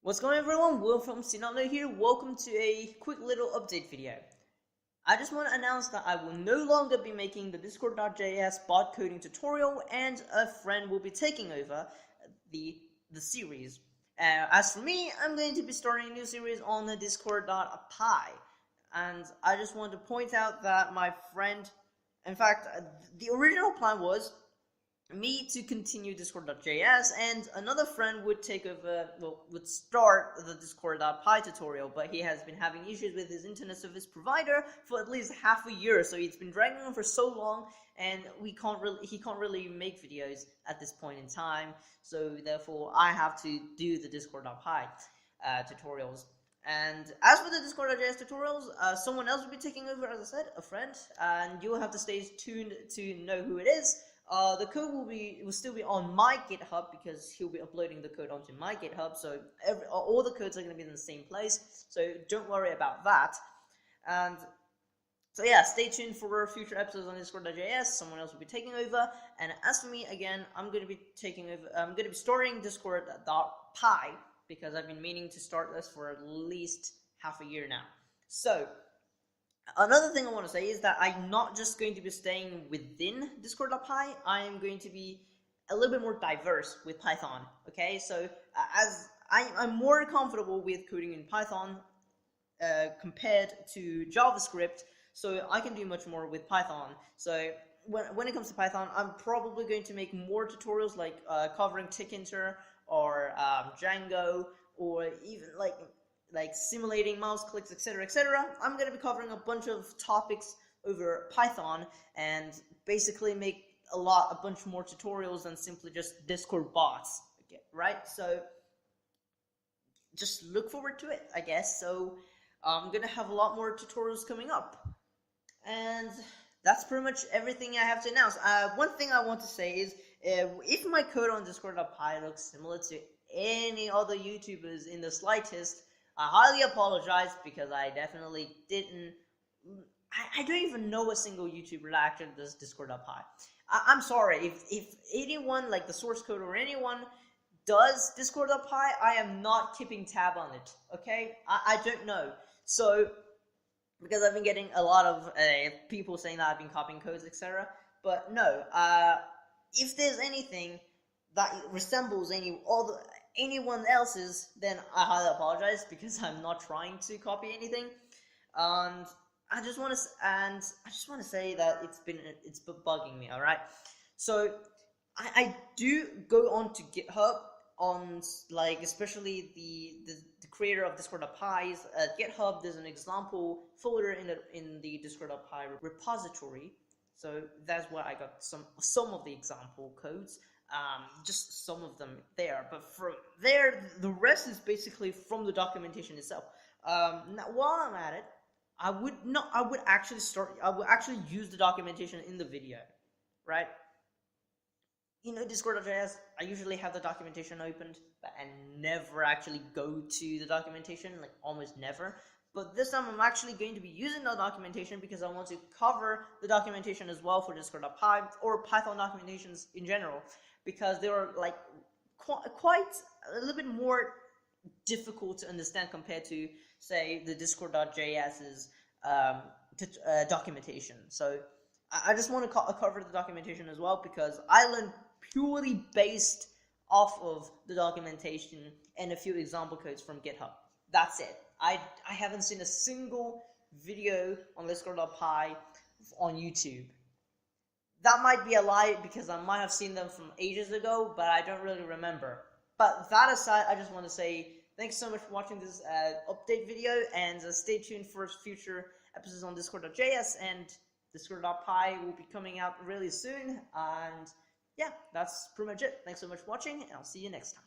What's going on, everyone? Will from synopNode here. Welcome to a quick little update video. I just want to announce that I will no longer be making the Discord.js bot coding tutorial, and a friend will be taking over the series. As for me, I'm going to be starting a new series on the Discord.py, and I just want to point out that my friend, in fact, the original plan was me to continue Discord.js, and another friend would take over, would start the Discord.py tutorial, but he has been having issues with his internet service provider for at least half a year, so it's been dragging on for so long, and he can't really make videos at this point in time, so therefore I have to do the Discord.py tutorials. And as for the Discord.js tutorials, someone else will be taking over, as I said, a friend, and you'll have to stay tuned to know who it is. The code will still be on my GitHub, because he'll be uploading the code onto my GitHub, so all the codes are going to be in the same place, so don't worry about that. And so yeah, stay tuned for future episodes on Discord.js. Someone else will be taking over, and as for me, again, I'm going to be taking over. I'm going to be starting Discord.py, because I've been meaning to start this for at least half a year now. So another thing I want to say is that I'm not just going to be staying within Discord.py, I am going to be a little bit more diverse with Python, okay? So as I'm more comfortable with coding in Python compared to JavaScript, so I can do much more with Python. So when it comes to Python, I'm probably going to make more tutorials like covering Tkinter or Django, or even like simulating mouse clicks, etc., etc. I'm going to be covering a bunch of topics over Python, and basically make a bunch more tutorials than simply just Discord bots, okay, right? So just look forward to it, I guess. So I'm going to have a lot more tutorials coming up, and that's pretty much everything I have to announce. One thing I want to say is, if my code on Discord.py looks similar to any other YouTubers in the slightest, I highly apologize, because I definitely didn't. I don't even know a single YouTuber that actually does Discord.py. I'm sorry if anyone, like the source code or anyone, does Discord.py, I am not keeping tab on it. Okay, I don't know. So because I've been getting a lot of people saying that I've been copying codes, etc. But no, if there's anything that resembles anyone else's, then I highly apologize, because I'm not trying to copy anything. And I just want to say that it's bugging me. All right, so I do go on to GitHub, on especially the creator of Discord.py's GitHub. There's an example folder in the Discord.py repository, so that's where I got some of the example codes. Just some of them there, but from there, the rest is basically from the documentation itself. Now, while I'm at it, I would actually use the documentation in the video, right? You know, Discord.js, I usually have the documentation opened, but I never actually go to the documentation, like almost never. But this time I'm actually going to be using the documentation, because I want to cover the documentation as well for Discord.py, or Python documentations in general, because they are like quite a little bit more difficult to understand compared to, say, the Discord.js's documentation. So I just want to cover the documentation as well, because I learned purely based off of the documentation and a few example codes from GitHub. That's it. I haven't seen a single video on Discord.py on YouTube. That might be a lie, because I might have seen them from ages ago, but I don't really remember. But that aside, I just want to say thanks so much for watching this update video, and stay tuned for future episodes on Discord.js, and Discord.py will be coming out really soon. And yeah, that's pretty much it. Thanks so much for watching, and I'll see you next time.